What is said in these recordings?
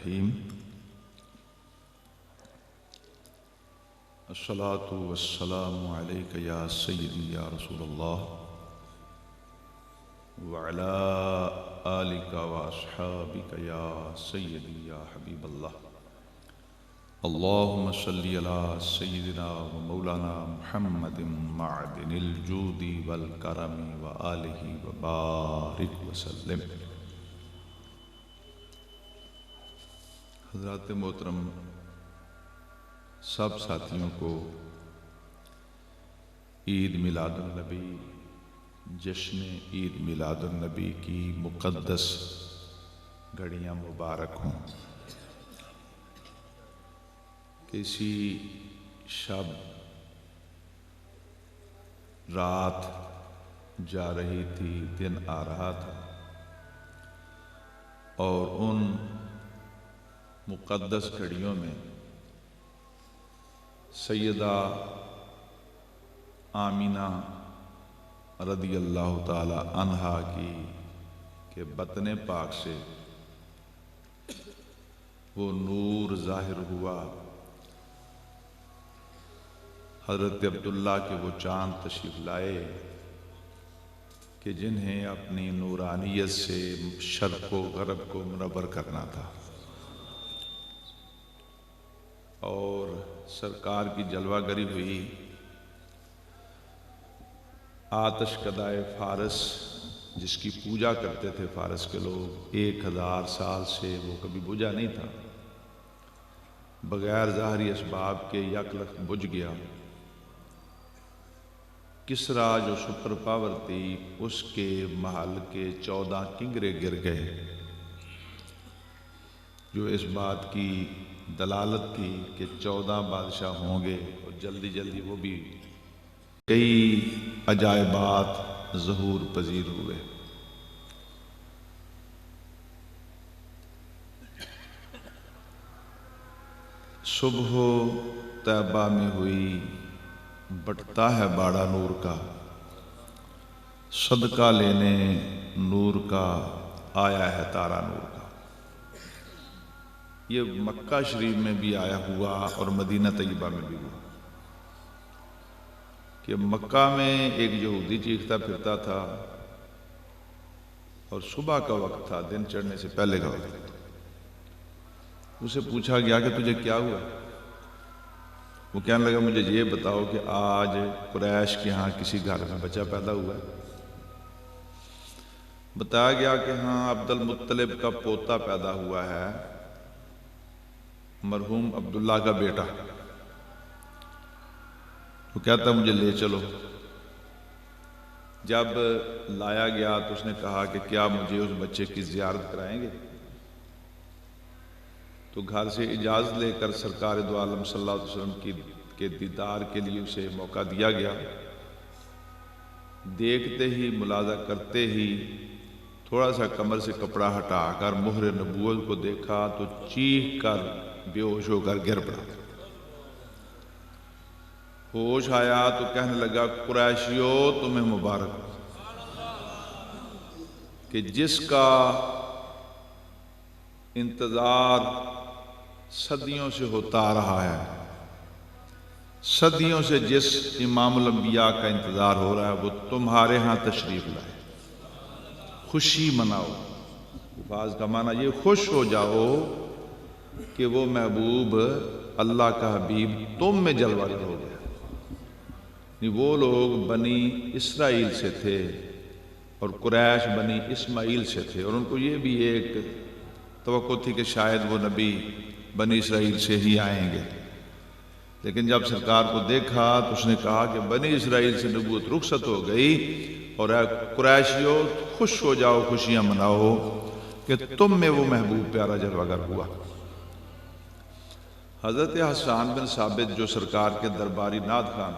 الرحیم الصلاۃ والسلام علیک یا سیدی یا رسول اللہ وعلی آلک واصحابک یا سیدی یا حبیب اللہ اللہم صلی علی سیدنا و مولانا محمد معدن الجود والکرم وآلہ وبارک وسلم۔ حضرات محترم، سب ساتھیوں کو عید میلاد النبی، جشن عید میلاد النبی کی مقدس گھڑیاں مبارک ہوں۔ کسی شب رات جا رہی تھی، دن آ رہا تھا، اور ان مقدس گھڑیوں میں سیدہ آمینہ رضی اللہ تعالی عنہا کے بطن پاک سے وہ نور ظاہر ہوا۔ حضرت عبداللہ کے وہ چاند تشریف لائے کہ جنہیں اپنی نورانیت سے شرق و غرب کو منور کرنا تھا، اور سرکار کی جلوہ گری ہوئی آتش کدائے فارس، جس کی پوجا کرتے تھے فارس کے لوگ 1000 سال سے، وہ کبھی بجھا نہیں تھا، بغیر ظاہری اسباب کے یک لخت بجھ گیا۔ کسریٰ جو سپر پاور تھی، اس کے محل کے 14 کنگرے گر گئے، جو اس بات کی دلالت تھی کہ 14 بادشاہ ہوں گے، اور جلدی جلدی وہ بھی کئی عجائبات ظہور پذیر ہوئے۔ صبح طیبہ میں ہوئی، بٹتا ہے باڑا نور کا، صدقہ لینے نور کا آیا ہے تارا نور کا۔ یہ مکہ شریف میں بھی آیا ہوا اور مدینہ طیبہ میں بھی ہوا کہ مکہ میں ایک یہودی چیختا پھرتا تھا، اور صبح کا وقت تھا، دن چڑھنے سے پہلے کا وقت تھا۔ اسے پوچھا گیا کہ تجھے کیا ہوا؟ وہ کہنے لگا مجھے یہ بتاؤ کہ آج قریش کے ہاں کسی گھر میں بچہ پیدا ہوا ہے؟ بتایا گیا کہ ہاں عبد المطلب کا پوتا پیدا ہوا ہے، مرحوم عبداللہ کا بیٹا۔ وہ کہتا مجھے لے چلو۔ جب لایا گیا تو اس نے کہا کہ کیا مجھے اس بچے کی زیارت کرائیں گے؟ تو گھر سے اجازت لے کر سرکار دو عالم صلی اللہ علیہ وسلم کے دیدار کے لیے اسے موقع دیا گیا۔ دیکھتے ہی، ملاحظہ کرتے ہی، تھوڑا سا کمر سے کپڑا ہٹا کر مہر نبوت کو دیکھا تو چیخ کر بے ہوش ہو کر گر پڑا۔ ہوش آیا تو کہنے لگا قریشیو تمہیں مبارک کہ جس کا انتظار صدیوں سے ہوتا آ رہا ہے، صدیوں سے جس امام الانبیاء کا انتظار ہو رہا ہے، وہ تمہارے ہاں تشریف لائے، خوشی مناؤ۔ الفاظ کا معنی یہ خوش ہو جاؤ کہ وہ محبوب اللہ کا حبیب تم میں جلوہ گر ہو گیا۔ وہ لوگ بنی اسرائیل سے تھے اور قریش بنی اسماعیل سے تھے، اور ان کو یہ بھی ایک توقع تھی کہ شاید وہ نبی بنی اسرائیل سے ہی آئیں گے، لیکن جب سرکار کو دیکھا تو اس نے کہا کہ بنی اسرائیل سے نبوت رخصت ہو گئی، اور اے قریشیو خوش ہو جاؤ، خوشیاں مناؤ کہ تم میں وہ محبوب پیارا جلوہ گر ہوا۔ حضرت حسان بن ثابت جو سرکار کے درباری نعت خان،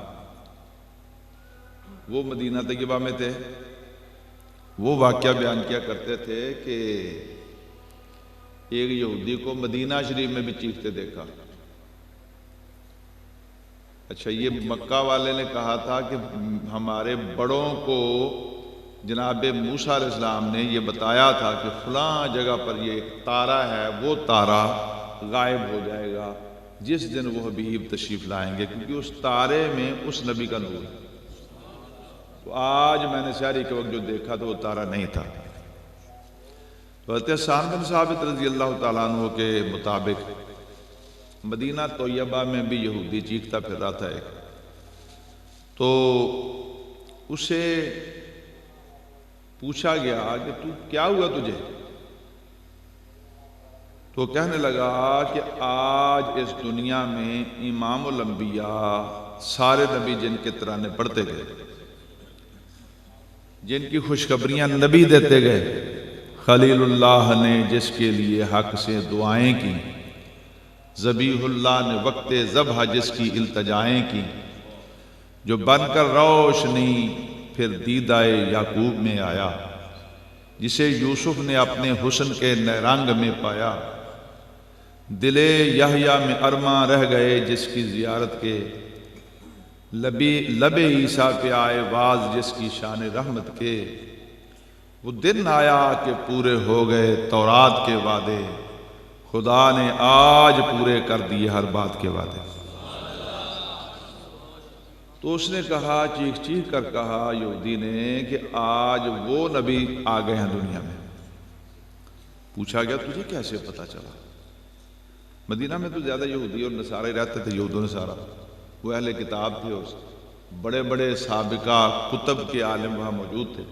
وہ مدینہ طیبہ میں تھے، وہ واقعہ بیان کیا کرتے تھے کہ ایک یہودی کو مدینہ شریف میں بھی چیختے دیکھا۔ اچھا، یہ مکہ والے نے کہا تھا کہ ہمارے بڑوں کو جناب موسیٰ علیہ السلام نے یہ بتایا تھا کہ فلاں جگہ پر یہ ایک تارا ہے، وہ تارا غائب ہو جائے گا جس دن وہ حبیب تشریف لائیں گے، کیونکہ اس تارے میں اس نبی کا نور ہے۔ تو آج میں نے سحری کے وقت جو دیکھا تو وہ تارا نہیں تھا۔ تو حضرت حسان بن ثابت رضی اللہ تعالیٰ عنہ کے مطابق مدینہ طیبہ میں بھی یہودی چیختا پھر رہا تھا ایک، تو اسے پوچھا گیا کہ تو کیا ہوا تجھے؟ تو کہنے لگا کہ آج اس دنیا میں امام الانبیاء سارے نبی جن کے ترانے پڑھتے گئے، جن کی خوشخبریاں نبی دیتے گئے، خلیل اللہ نے جس کے لیے حق سے دعائیں کی، ذبیح اللہ نے وقت ذبح جس کی التجائیں کی، جو بن کر روشنی پھر دیدہ یعقوب میں آیا، جسے یوسف نے اپنے حسن کے رنگ میں پایا، دل یحییٰ میں ارماں رہ گئے جس کی زیارت کے، لب عیسیٰ پہ آئے واز جس کی شان رحمت کے، وہ دن آیا کہ پورے ہو گئے تورات کے وعدے، خدا نے آج پورے کر دیے ہر بات کے وعدے۔ تو اس نے کہا، چیخ چیخ کر کہا یہودی نے کہ آج وہ نبی آ گئے ہیں دنیا میں۔ پوچھا گیا تجھے کیسے پتا چلا؟ مدینہ میں تو زیادہ یہودی اور نصارے رہتے تھے، یہود و نصارہ، وہ اہل کتاب تھے، اس بڑے بڑے سابقہ کتب کے عالم وہاں موجود تھے،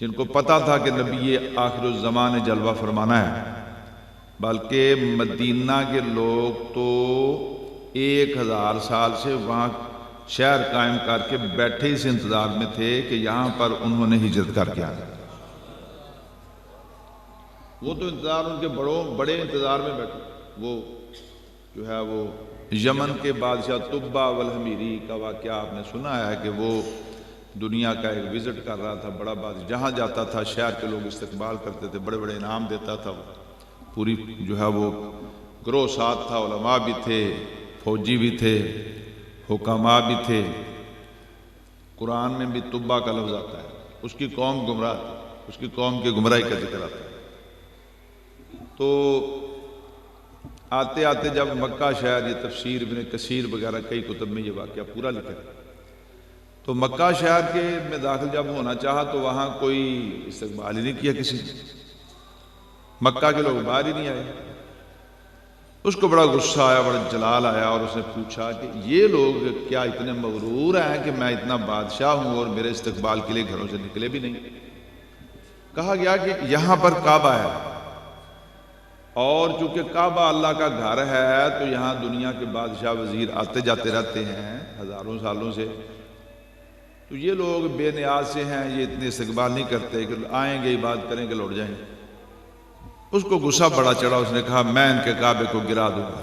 جن کو پتا تھا کہ نبی آخر الزمان جلوہ فرمانا ہے۔ بلکہ مدینہ کے لوگ تو 1000 سال سے وہاں شہر قائم کر کے بیٹھے اس انتظار میں تھے کہ یہاں پر انہوں نے ہجرت کر کے آنا۔ وہ تو انتظار ان کے بڑے انتظار میں بیٹھے۔ وہ جو ہے وہ یمن کے بادشاہ طبہ والحمیری کا واقعہ آپ نے سنا ہے کہ وہ دنیا کا ایک وزٹ کر رہا تھا، بڑا بادشاہ، جہاں جاتا تھا شہر کے لوگ استقبال کرتے تھے، بڑے بڑے انعام دیتا تھا، پوری جو ہے وہ گروہ ساتھ تھا، علماء بھی تھے، فوجی بھی تھے، حکماء بھی تھے۔ قرآن میں بھی طبہ کا لفظ آتا ہے، اس کی قوم گمراہ تھی، اس کی قوم کی گمراہی کا ذکر آتا ہے۔ تو آتے آتے جب مکہ شہر، یہ تفسیر ابن کثیر وغیرہ کئی کتب میں یہ واقعہ پورا لکھا ہے، تو مکہ شہر کے میں داخل جب ہونا چاہا تو وہاں کوئی استقبال ہی نہیں کیا کسی نے، مکہ کے لوگ باہر ہی نہیں آئے۔ اس کو بڑا غصہ آیا، بڑا جلال آیا، اور اس نے پوچھا کہ یہ لوگ کیا اتنے مغرور ہیں کہ میں اتنا بادشاہ ہوں اور میرے استقبال کے لیے گھروں سے نکلے بھی نہیں؟ کہا گیا کہ یہاں پر کعبہ ہے، اور چونکہ کعبہ اللہ کا گھر ہے تو یہاں دنیا کے بادشاہ وزیر آتے جاتے رہتے ہیں ہزاروں سالوں سے، تو یہ لوگ بے نیاز سے ہیں، یہ اتنے استقبال نہیں کرتے کہ آئیں گے عبادت کریں گے لوٹ جائیں گے۔ اس کو غصہ بڑا چڑھا، اس نے کہا میں ان کے کعبے کو گرا دوں گا،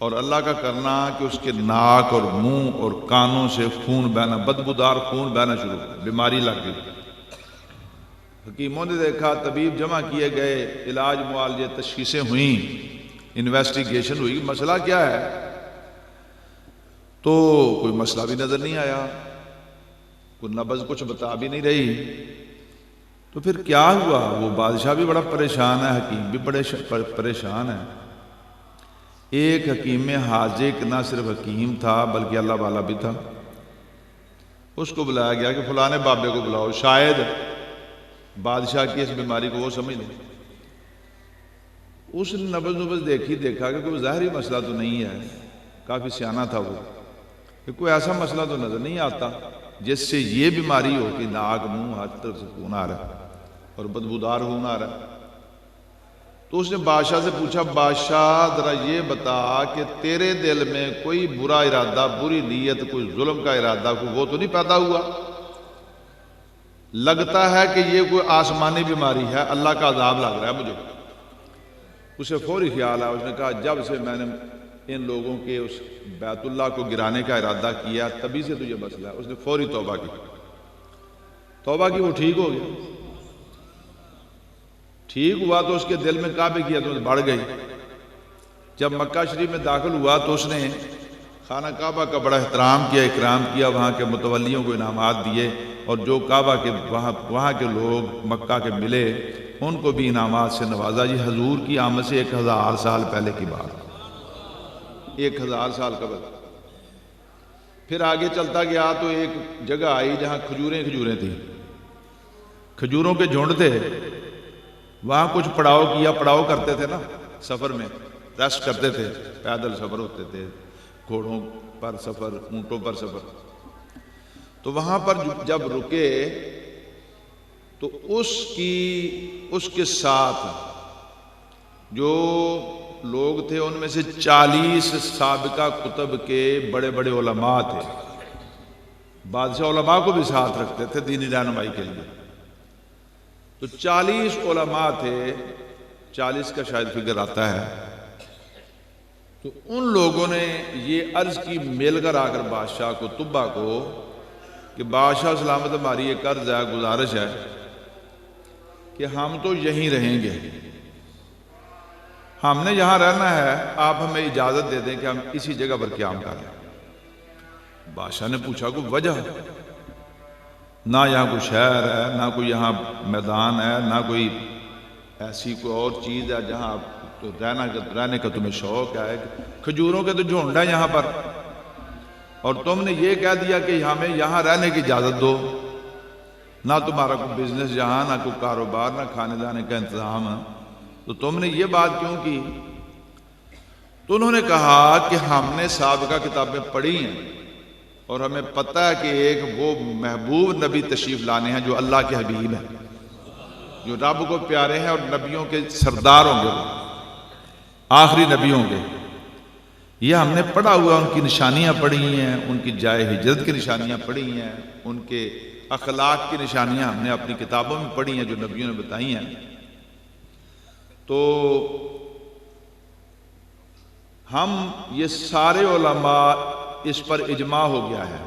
اور اللہ کا کرنا کہ اس کے ناک اور منہ اور کانوں سے خون بہنا، بدبودار خون بہنا شروع ہو، بیماری لگ گئی۔ حکیموں نے دیکھا، طبیب جمع کیے گئے، علاج معالجے تشخیصیں ہوئیں، انویسٹیگیشن ہوئی، مسئلہ کیا ہے؟ تو کوئی مسئلہ بھی نظر نہیں آیا، کوئی نبض کچھ بتا بھی نہیں رہی۔ تو پھر کیا ہوا؟ وہ بادشاہ بھی بڑا پریشان ہے، حکیم بھی بڑے پریشان ہے۔ ایک حکیم حاذق نہ صرف حکیم تھا بلکہ اللہ والا بھی تھا، اس کو بلایا گیا کہ فلانے بابے کو بلاؤ، شاید بادشاہ کی اس بیماری کو وہ سمجھ لیں۔ اس نے نبض دیکھا کہ کوئی ظاہری مسئلہ تو نہیں ہے، کافی سیانہ تھا وہ، کہ کوئی ایسا مسئلہ تو نظر نہیں آتا جس سے یہ بیماری ہو کہ ناک منہ ہر طرف سے خون آ رہا ہے اور بدبودار خون آ رہا ہے۔ تو اس نے بادشاہ سے پوچھا، بادشاہ ذرا یہ بتا کہ تیرے دل میں کوئی برا ارادہ، بری نیت، کوئی ظلم کا ارادہ، کوئی وہ تو نہیں پیدا ہوا؟ لگتا ہے کہ یہ کوئی آسمانی بیماری ہے، اللہ کا عذاب لگ رہا ہے مجھے۔ اسے فوری خیال آیا، اس نے کہا جب سے میں نے ان لوگوں کے اس بیت اللہ کو گرانے کا ارادہ کیا تبھی سے تو یہ مسئلہ ہے۔ اس نے فوری توبہ کی، وہ ٹھیک ہو گیا۔ ٹھیک ہوا تو اس کے دل میں کعبے کی عظمت بڑھ گئی۔ جب مکہ شریف میں داخل ہوا تو اس نے خانہ کعبہ کا بڑا احترام کیا، اکرام کیا، وہاں کے متولیوں کو انعامات دیے، اور جو کعبہ کے وہاں کے لوگ مکہ کے ملے ان کو بھی انعامات سے نوازا۔ یہ حضور کی آمد سے 1000 سال پہلے کی بات، 1000 سال قبل۔ پھر آگے چلتا گیا تو ایک جگہ آئی جہاں کھجوریں تھیں، کھجوروں کے جھنڈ تھے، وہاں کچھ پڑاؤ کیا، پڑاؤ کرتے تھے نا سفر میں، ریسٹ کرتے تھے، پیدل سفر ہوتے تھے، گھوڑوں پر سفر، اونٹوں پر سفر۔ تو وہاں پر جب رکے تو اس کے ساتھ جو لوگ تھے ان میں سے 40 سابقہ کتب کے بڑے بڑے علماء تھے۔ بادشاہ علماء کو بھی ساتھ رکھتے تھے دینی رہنمائی کے لیے۔ تو 40 علماء تھے، 40 کا شاید فگر آتا ہے۔ تو ان لوگوں نے یہ عرض کی مل کر آ کر بادشاہ کو، طبع کو، کہ بادشاہ سلامت ہماری ایک عرض ہے، گزارش ہے کہ ہم تو یہیں رہیں گے، ہم نے یہاں رہنا ہے، آپ ہمیں اجازت دے دیں کہ ہم اسی جگہ پر قیام کریں۔ بادشاہ نے پوچھا کوئی وجہ؟ نہ یہاں کوئی شہر ہے، نہ کوئی یہاں میدان ہے، نہ کوئی ایسی کوئی اور چیز ہے جہاں تو رہنے کا تمہیں شوق ہے، کھجوروں کے تو جھنڈ ہے یہاں پر، اور تم نے یہ کہہ دیا کہ ہمیں یہاں رہنے کی اجازت دو، نہ تمہارا کوئی بزنس یہاں، نہ کوئی کاروبار، نہ کھانے جانے کا انتظام ہے، تو تم نے یہ بات کیوں کی؟ تو انہوں نے کہا کہ ہم نے سابقہ کتابیں پڑھی ہیں اور ہمیں پتہ ہے کہ ایک وہ محبوب نبی تشریف لانے ہیں جو اللہ کے حبیب ہیں، جو رب کو پیارے ہیں اور نبیوں کے سردار ہوں گے، آخری نبی ہوں گے۔ یہ ہم نے پڑھا ہوا، ان کی نشانیاں پڑھی ہیں، ان کی جائے ہجرت کی نشانیاں پڑھی ہیں، ان کے اخلاق کی نشانیاں ہم نے اپنی کتابوں میں پڑھی ہیں جو نبیوں نے بتائی ہیں۔ تو ہم یہ سارے علماء اس پر اجماع ہو گیا ہے،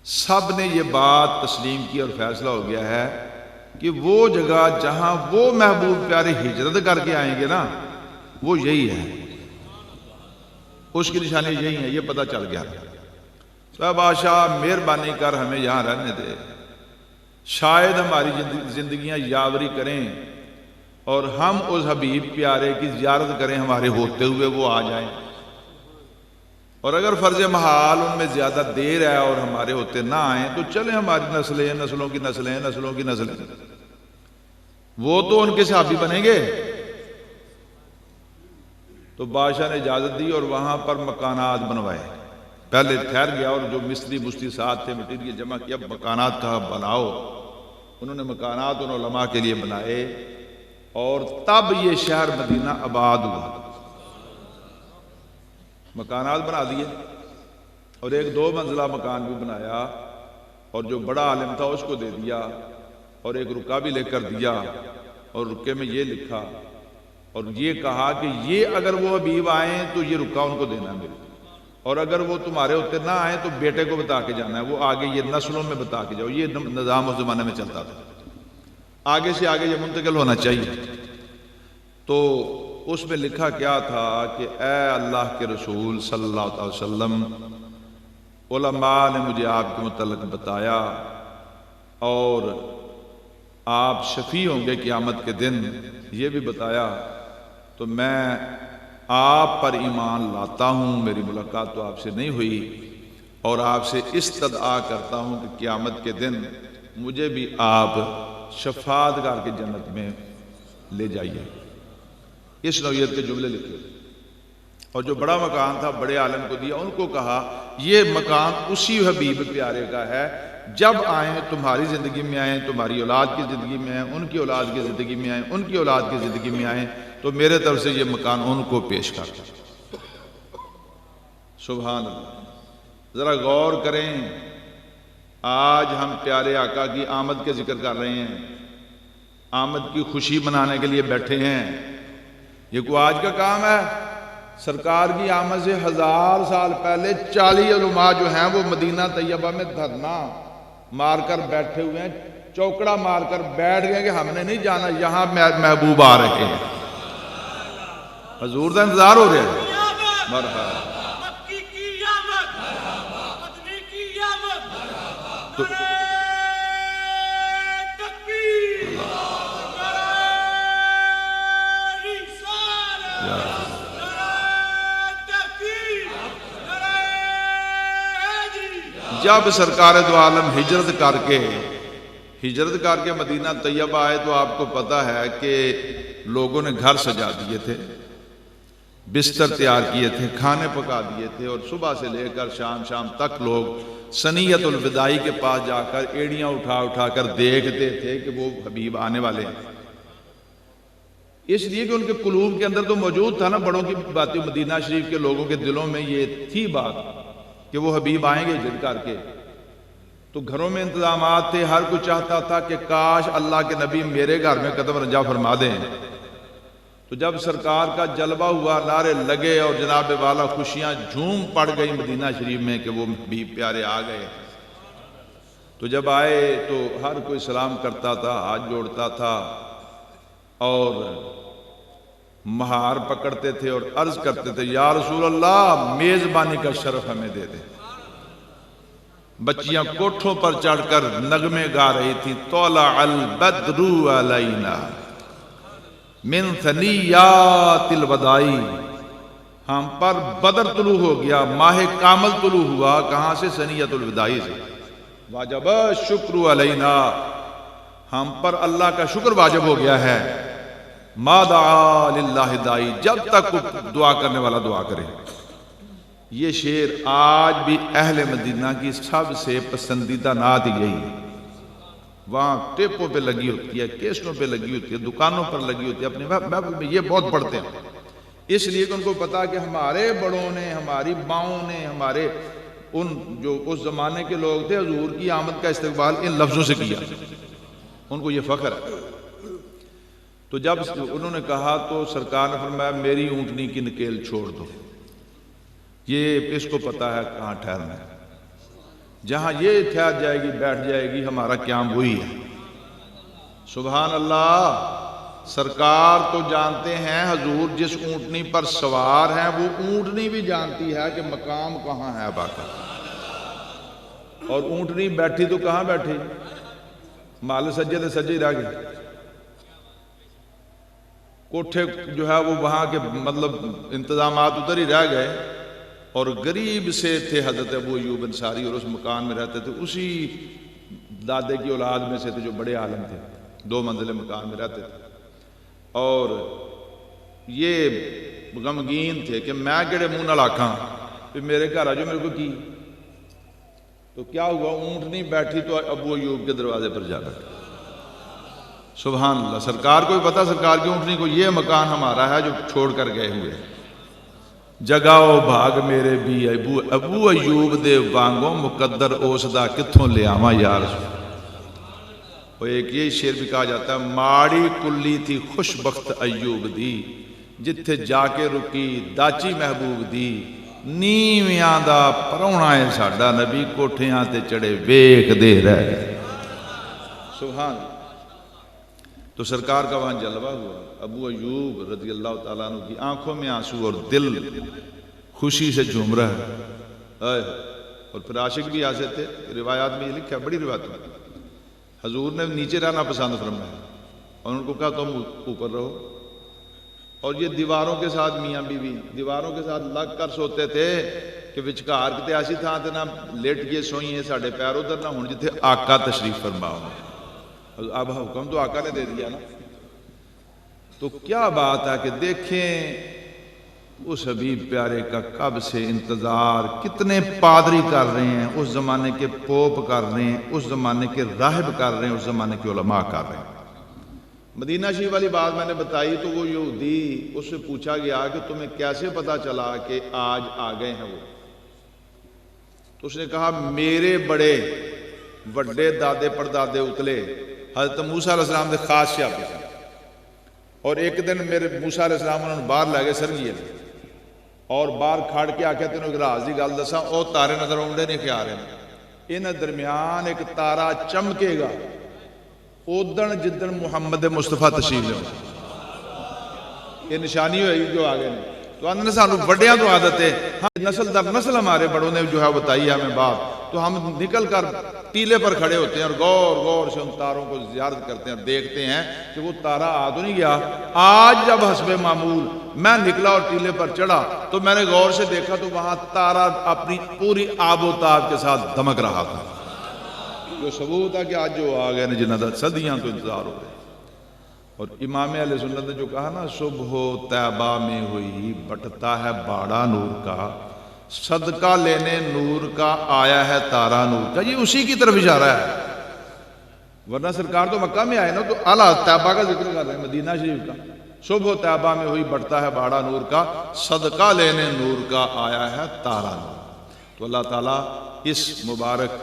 سب نے یہ بات تسلیم کی اور فیصلہ ہو گیا ہے کہ وہ جگہ جہاں وہ محبوب پیارے ہجرت کر کے آئیں گے نا، وہ یہی ہے، اس کی نشانی یہی ہے، یہ پتہ چل گیا۔ صاحب بادشاہ مہربانی کر ہمیں یہاں رہنے دے، شاید ہماری زندگیاں یاوری کریں اور ہم اس حبیب پیارے کی زیارت کریں، ہمارے ہوتے ہوئے وہ آ جائیں، اور اگر فرض محال ان میں زیادہ دیر ہے اور ہمارے ہوتے نہ آئیں تو چلیں، ہماری نسلیں، نسلوں کی نسلیں، نسلوں کی نسلیں، وہ تو ان کے صحابی بنیں گے۔ تو بادشاہ نے اجازت دی اور وہاں پر مکانات بنوائے۔ پہلے ٹھہر گیا اور جو مستری ساتھ تھے مٹیریل جمع کیا، مکانات کہا بناؤ، انہوں نے مکانات ان علماء کے لیے بنائے، اور تب یہ شہر مدینہ آباد ہوا۔ مکانات بنا دیے اور ایک 2 منزلہ مکان بھی بنایا، اور جو بڑا عالم تھا اس کو دے دیا، اور ایک رکا بھی لے کر دیا، اور رکے میں یہ لکھا اور یہ کہا کہ یہ اگر وہ حبیب آئیں تو یہ رکا ان کو دینا ہے میرے، اور اگر وہ تمہارے ہوتے نہ آئیں تو بیٹے کو بتا کے جانا ہے، وہ آگے یہ نسلوں میں بتا کے جاؤ۔ یہ نظام اس زمانے میں چلتا تھا، آگے سے آگے یہ منتقل ہونا چاہیے۔ تو اس میں لکھا کیا تھا کہ اے اللہ کے رسول صلی اللہ علیہ وسلم، علماء نے مجھے آپ کے متعلق بتایا اور آپ شفیع ہوں گے قیامت کے دن، یہ بھی بتایا، تو میں آپ پر ایمان لاتا ہوں، میری ملاقات تو آپ سے نہیں ہوئی، اور آپ سے استدعا کرتا ہوں کہ قیامت کے دن مجھے بھی آپ شفاعت کر کے جنت میں لے جائیے۔ اس نوعیت کے جملے لکھے، اور جو بڑا مکان تھا بڑے عالم کو دیا، ان کو کہا یہ مکان اسی حبیب پیارے کا ہے، جب آئیں تمہاری زندگی میں آئیں، تمہاری اولاد کی زندگی میں آئیں، ان کی اولاد کی زندگی میں آئیں، ان کی اولاد کی زندگی میں آئیں، تو میرے طرف سے یہ مکان ان کو پیش کرتا۔ سبحان اللہ، ذرا غور کریں، آج ہم پیارے آقا کی آمد کے ذکر کر رہے ہیں، آمد کی خوشی منانے کے لیے بیٹھے ہیں، یہ کوئی آج کا کام ہے؟ سرکار کی آمد سے 1000 سال پہلے 40 علماء جو ہیں وہ مدینہ طیبہ میں دھرنا مار کر بیٹھے ہوئے ہیں، چوکڑا مار کر بیٹھ گئے کہ ہم نے نہیں جانا، یہاں محبوب آ رہے ہیں، حضور کا انتظار ہو رہا ہے۔ مرحبا تو جب سرکار دو عالم ہجرت کر کے مدینہ طیبہ آئے تو آپ کو پتا ہے کہ لوگوں نے گھر سجا دیے تھے، بستر تیار کیے تھے، کھانے پکا دیے تھے، اور صبح سے لے کر شام تک لوگ سنیت الوداعی کے پاس جا کر ایڑیاں اٹھا کر دیکھتے تھے کہ وہ حبیب آنے والے ہیں، اس لیے کہ ان کے قلوب کے اندر تو موجود تھا نا بڑوں کی باتیں، مدینہ شریف کے لوگوں کے دلوں میں یہ تھی بات کہ وہ حبیب آئیں گے ہجرت کر کے، تو گھروں میں انتظامات تھے، ہر کوئی چاہتا تھا کہ کاش اللہ کے نبی میرے گھر میں قدم رنجا فرما دیں۔ تو جب سرکار کا جلوہ ہوا، نعرے لگے اور جناب والا خوشیاں جھوم پڑ گئی مدینہ شریف میں کہ وہ حبیب پیارے آ گئے، تو جب آئے تو ہر کوئی سلام کرتا تھا، ہاتھ جوڑتا تھا اور مہار پکڑتے تھے اور عرض کرتے تھے یا رسول اللہ میزبانی کا شرف ہمیں دے دے۔ بچیاں کوٹھوں پر چڑھ کر نغمے گا رہی تھی، طلع البدر علینا من ثنیات الوداع، ہم پر بدر طلوع ہو گیا، ماہ کامل طلوع ہوا، کہاں سے؟ سنیت الوداع سے، واجب شکر علینا، ہم پر اللہ کا شکر واجب ہو گیا ہے، ما دعا للہ دائی، جب تک دعا کرنے والا دعا کرے۔ یہ شعر آج بھی اہل مدینہ کی سب سے پسندیدہ نعت یہی ہے، وہاں ٹیپوں پہ لگی ہوتی ہے، کیسٹوں پہ لگی ہوتی ہے، دکانوں پر لگی ہوتی ہے، اپنے محفل میں یہ بہت پڑھتے ہیں، اس لیے کہ ان کو پتا کہ ہمارے بڑوں نے، ہماری ماؤں نے، ہمارے ان جو اس زمانے کے لوگ تھے حضور کی آمد کا استقبال ان لفظوں سے کیا، ان کو یہ فخر ہے۔ تو جب انہوں نے کہا تو سرکار نے فرمایا میری اونٹنی کی نکیل چھوڑ دو، یہ اس کو پتا ہے کہاں ٹھہرنا ہے، جہاں یہ ٹھہر جائے گی بیٹھ جائے گی، ہمارا قیام وہی ہے۔ سبحان اللہ، سرکار تو جانتے ہیں حضور جس اونٹنی پر سوار ہیں وہ اونٹنی بھی جانتی ہے کہ مقام کہاں ہے باقی، اور اونٹنی بیٹھی تو کہاں بیٹھی، مال سجے سجے رہ گئے، کوٹھے جو ہے وہ وہاں کے مطلب انتظامات ادھر ہی رہ گئے، اور غریب سے تھے حضرت ابو ایوب انصاری، اور اس مکان میں رہتے تھے، اسی دادے کی اولاد میں سے تھے جو بڑے عالم تھے، 2 منزل مکان میں رہتے تھے، اور یہ غمگین تھے کہ میں کہڑے منہ نال آکھاں کہ میرے گھر آ جو میرے کو کی، تو کیا ہوا، اونٹنی بیٹھی تو ابو ایوب کے دروازے پر جا بیٹھا۔ سبحان اللہ، سرکار کو بھی پتا، سرکار کی اونٹنی کو یہ مکان ہمارا ہے جو چھوڑ کر گئے ہوئے، جگاؤ بھاگ میرے بھی ابو ایوب دے وانگوں مقدر اس دا کتھوں لے آواں یا رسول۔ اور ایک یہ شعر بھی کہا جاتا ہے، ماڑی کلی تھی خوش بخت ایوب دی، جتھے جا کے رکی داچی محبوب دی، نیویاں دا پرونا ہے ساڈا نبی، کوٹھیاں تے چڑھے ویکھ دے رہ گئے۔ سبحان اللہ۔ تو سرکار کا وہاں جلوہ ہوا، ابو ایوب رضی اللہ تعالیٰ عنہ کی آنکھوں میں آنسو اور دل خوشی سے جھوم رہا ہے، اور پھر عاشق بھی ایسے تھے، روایات میں یہ لکھا ہے، بڑی روایت میں حضور نے نیچے رہنا پسند فرمایا اور ان کو کہا تم اوپر رہو، اور یہ دیواروں کے ساتھ میاں بیوی دیواروں کے ساتھ لگ کر سوتے تھے کہ وچکار کتے ایسی تھان تے نہ لیٹ کے سوئیں ساڈے پیر ادھر نہ ہون جتھے آقا تشریف فرما ہو۔ اب حکم تو آقا نے دے دیا نا، تو کیا بات ہے کہ دیکھیں اس حبیب پیارے کا کب سے انتظار، کتنے پادری کر رہے ہیں، اس زمانے کے پوپ کر رہے ہیں، اس زمانے کے راہب کر رہے ہیں، اس زمانے کے علماء کر رہے ہیں۔ مدینہ شریف والی بات میں نے بتائی تو وہ یہودی، اس سے پوچھا گیا کہ تمہیں کیسے پتا چلا کہ آج آ گئے ہیں وہ؟ تو اس نے کہا میرے بڑے وڈے دادے پردادے اتلے حضرت موسیٰ علیہ السلام دے خاص شاپی تھے، اور ایک دن میرے موسیٰ علیہ السلام انہوں نے باہر لے گئے سرگیے اور باہر کھاڑ کے آکھے تینوں ایک راز دی گل دساں، او تارے نظر آؤندے نہیں کہ آ رہے ہیں، ان درمیان ایک تارا چمکے گا اودن جدن محمد مصطفیٰ تشریف لے، یہ نشانی ہوئے گی جو آگے نہیں۔ تو اندر سانو بڑیاں تو عادت ہے، نسل در نسل ہمارے بڑوں نے جو ہے بتائی ہے ہمیں بات، تو ہم نکل کر ٹیلے پر کھڑے ہوتے ہیں اور غور غور سے ان تاروں کو زیارت کرتے ہیں، دیکھتے ہیں کہ وہ تارا آ تو نہیں گیا۔ آج جب حسب معمول میں نکلا اور ٹیلے پر چڑھا تو میں نے غور سے دیکھا تو وہاں تارا اپنی پوری آب و تاب کے ساتھ دمک رہا تھا، جو ثبوت ہے کہ آج جو آ گئے جنہاں دا صدیاں تو انتظار ہو گئے۔ اور امام علیہ سنت نے جو کہا نا، صبح طیبہ میں ہوئی بٹتا ہے باڑا نور کا، صدقہ لینے نور کا آیا ہے تارا نور کا، یہ اسی کی طرف اشارہ ہے۔ ورنہ سرکار تو مکہ میں آئے نا، تو اعلیٰ طیبہ کا ذکر کر رہے ہیں، مدینہ شریف کا۔ صبح طیبہ میں ہوئی بڑھتا ہے باڑا نور کا، صدقہ لینے نور کا آیا ہے تارا نور۔ تو اللہ تعالیٰ اس مبارک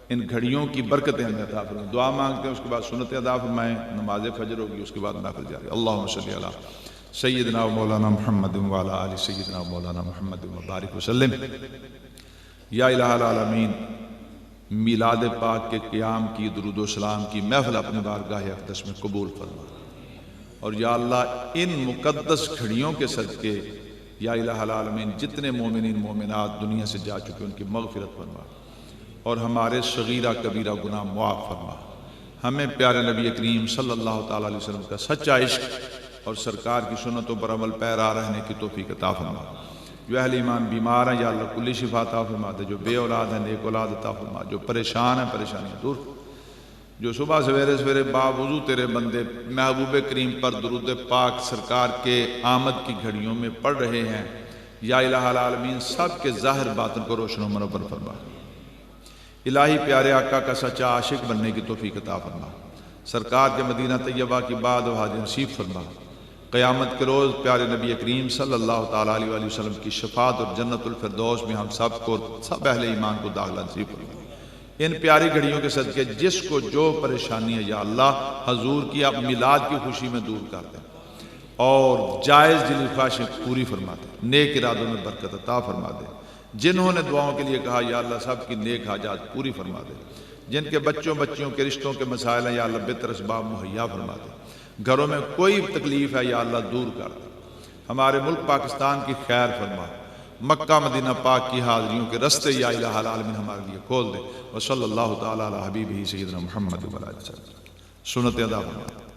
ان گھڑیوں کی برکتیں ہمیں عطا فرمائیں۔ دعا مانگتے ہیں، اس کے بعد سنت ادا فرمائیں، نماز فجر ہوگی، اس کے بعد محفل جاری۔ اللہم صلی علی سیدنا و مولانا محمد وعلی آل سیدنا و مولانا محمد وبارک وسلم۔ یا الہ العالمین، میلاد پاک کے قیام کی درود و سلام کی محفل اپنی بارگاہ اقدس میں قبول فرما، اور یا اللہ ان مقدس گھڑیوں کے صدقے یا الہ العالمین جتنے مومنین مومنات دنیا سے جا چکے ان کی مغفرت فرما، اور ہمارے صغیرہ کبیرہ گناہ معاف فرما۔ ہمیں پیارے نبی کریم صلی اللہ تعالیٰ علیہ وسلم کا سچا عشق اور سرکار کی سنتوں پر عمل پیرا رہنے کی توفیق عطا فرما۔ جو اہل ایمان بیمار ہیں یا اللہ کلی شفا عطا فرما دے، جو بے اولاد ہیں نیک اولاد عطا فرما، جو پریشان ہیں پریشانیاں دور، جو صبح سویرے سویرے باوضو تیرے بندے محبوب کریم پر درود پاک سرکار کے آمد کی گھڑیوں میں پڑھ رہے ہیں، یا الہ العالمین سب کے ظاہر باطن کو روشن و منور فرما۔ الہی پیارے آقا کا سچا عاشق بننے کی توفیق عطا فرما، سرکار کے مدینہ طیبہ کی بعد و حاضر نصیب فرما۔ قیامت کے روز پیارے نبی کریم صلی اللہ تعالیٰ علیہ وآلہ وسلم کی شفاعت اور جنت الفردوس میں ہم سب کو، سب اہل ایمان کو داخلہ نصیب فرما۔ ان پیاری گھڑیوں کے صدقے جس کو جو پریشانی ہے یا اللہ حضور کی آپ میلاد کی خوشی میں دور کر دیں، اور جائز دلی خواہشیں پوری فرما دیں، نیک ارادوں میں برکت عطا فرما دیں۔ جنہوں نے دعاؤں کے لیے کہا یا اللہ سب کی نیک حاجات پوری فرما دے، جن کے بچوں کے رشتوں کے مسائل ہیں یا اللہ بہتر اسباب مہیا فرما دے، گھروں میں کوئی تکلیف ہے یا اللہ دور کر دے، ہمارے ملک پاکستان کی خیر فرما، مکہ مدینہ پاک کی حاضریوں کے رستے یا الہ العالمین ہمارے لیے کھول دے۔ وصلی اللہ تعالیٰ علی حبیبہ سیدنا محمد وعلی آلہ وسلم۔ سنت ادا فرما۔